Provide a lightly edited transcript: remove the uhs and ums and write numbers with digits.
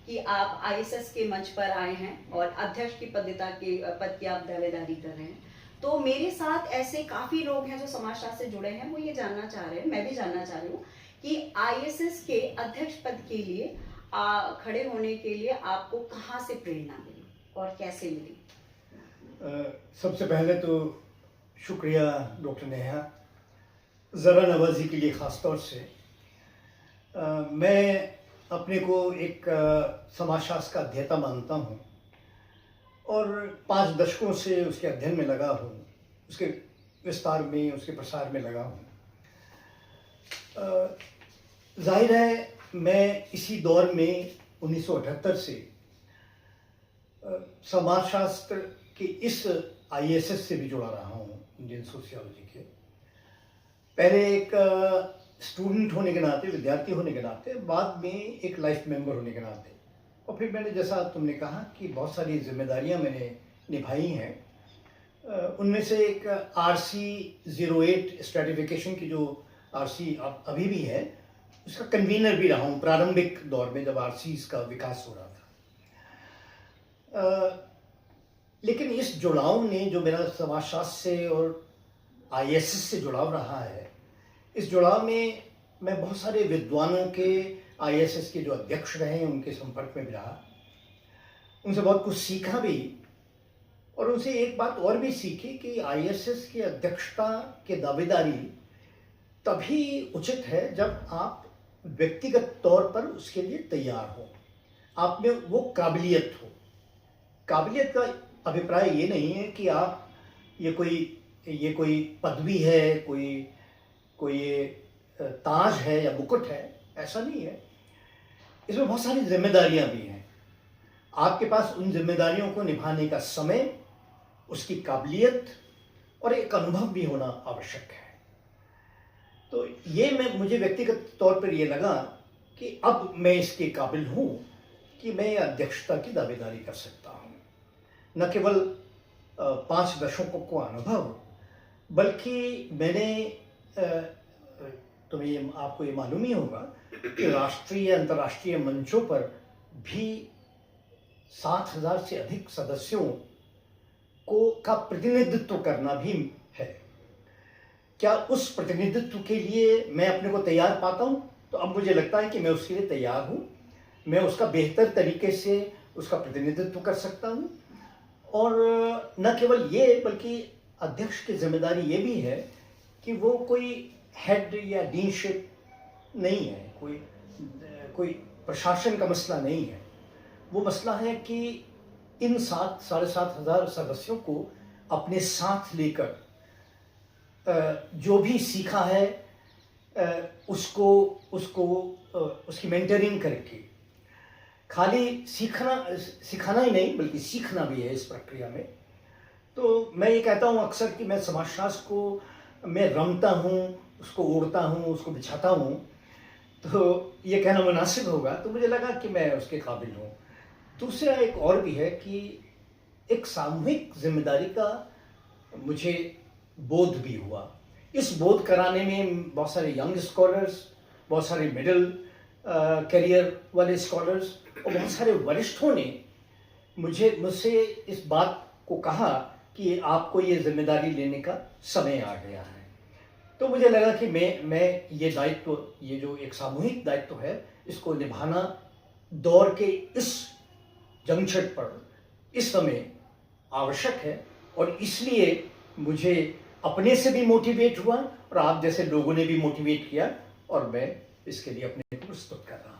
कि आप आईएसएस के मंच पर आए हैं और अध्यक्ष की पद की आप दावेदारी कर रहे हैं। तो मेरे साथ ऐसे काफी लोग हैं जो समाजशास्त्र से जुड़े हैं, वो ये जानना चाह रहे हैं, मैं भी जानना चाह रही हूँ कि आईएसएस के अध्यक्ष पद के लिए खड़े होने के लिए आपको कहाँ से प्रेरणा मिली और कैसे मिली? सबसे पहले तो शुक्रिया डॉक्टर नेहा, ज़रा नवाजी के लिए ख़ास तौर से। मैं अपने को एक समाजशास्त्र का अध्येता मानता हूँ और 5 दशकों से उसके अध्ययन में लगा हूँ, उसके विस्तार में, उसके प्रसार में लगा हूँ। जाहिर है मैं इसी दौर में 1978 से समाजशास्त्र के इस आईएसएस से भी जुड़ा रहा हूँ, इंडियन सोशियोलॉजी के। पहले एक स्टूडेंट होने के नाते, विद्यार्थी होने के नाते, बाद में एक लाइफ मेंबर होने के नाते, और फिर मैंने, जैसा तुमने कहा, कि बहुत सारी जिम्मेदारियां मैंने निभाई हैं। उनमें से एक RC08 स्ट्रेटिफिकेशन की जो RC अभी भी है, उसका कन्वीनर भी रहा हूँ प्रारंभिक दौर में जब RCs का विकास हो रहा था। लेकिन इस जुड़ाव ने, जो मेरा समाजशास्त्र से और आईएसएस से जुड़ाव रहा है, इस जुड़ाव में मैं बहुत सारे विद्वानों के, आईएसएस के जो अध्यक्ष रहे हैं, उनके संपर्क में भी रहा, उनसे बहुत कुछ सीखा भी, और उनसे एक बात और भी सीखी कि आईएसएस की अध्यक्षता के दावेदारी तभी उचित है जब आप व्यक्तिगत तौर पर उसके लिए तैयार हो, आप में वो काबिलियत हो। काबिलियत का अभिप्राय ये नहीं है कि आप ये कोई पदवी है, कोई ये ताज है या मुकुट है, ऐसा नहीं है। इसमें बहुत सारी जिम्मेदारियां भी हैं। आपके पास उन जिम्मेदारियों को निभाने का समय, उसकी काबिलियत और एक अनुभव भी होना आवश्यक है। तो ये मुझे व्यक्तिगत तौर पर ये लगा कि अब मैं इसके काबिल हूँ कि मैं अध्यक्षता की दावेदारी कर सकता हूँ। न केवल 5 दशकों को अनुभव, बल्कि मैंने, आपको ये मालूम ही होगा कि राष्ट्रीय अंतर्राष्ट्रीय मंचों पर भी 7,000 से अधिक सदस्यों का प्रतिनिधित्व करना भी है। क्या उस प्रतिनिधित्व के लिए मैं अपने को तैयार पाता हूँ? तो अब मुझे लगता है कि मैं उसके लिए तैयार हूँ। मैं उसका बेहतर तरीके से उसका प्रतिनिधित्व कर सकता हूँ। और न केवल ये, बल्कि अध्यक्ष की जिम्मेदारी ये भी है कि वो कोई हेड या डीनशिप नहीं है, कोई प्रशासन का मसला नहीं है। वो मसला है कि इन 7,500 सदस्यों को अपने साथ लेकर जो भी सीखा है उसकी मेंटरिंग करके, खाली सिखाना ही नहीं बल्कि सीखना भी है इस प्रक्रिया में। तो मैं ये कहता हूँ अक्सर कि मैं समाजशास्त्र को मैं रमता हूँ, उसको ओढ़ता हूँ, उसको बिछाता हूँ, तो ये कहना मुनासिब होगा। तो मुझे लगा कि मैं उसके काबिल हूँ। दूसरा एक और भी है कि एक सामूहिक जिम्मेदारी का मुझे बोध भी हुआ। इस बोध कराने में बहुत सारे यंग स्कॉलर्स, बहुत सारे मिडिल करियर वाले स्कॉलर्स और बहुत सारे वरिष्ठों ने मुझसे इस बात को कहा कि आपको ये जिम्मेदारी लेने का समय आ गया है। तो मुझे लगा कि मैं ये दायित्व, ये जो एक सामूहिक दायित्व है, इसको निभाना दौर के इस जंक्शन पर इस समय आवश्यक है। और इसलिए मुझे अपने से भी मोटिवेट हुआ और आप जैसे लोगों ने भी मोटिवेट किया, और मैं इसके लिए अपने को प्रस्तुत कर रहा हूँ।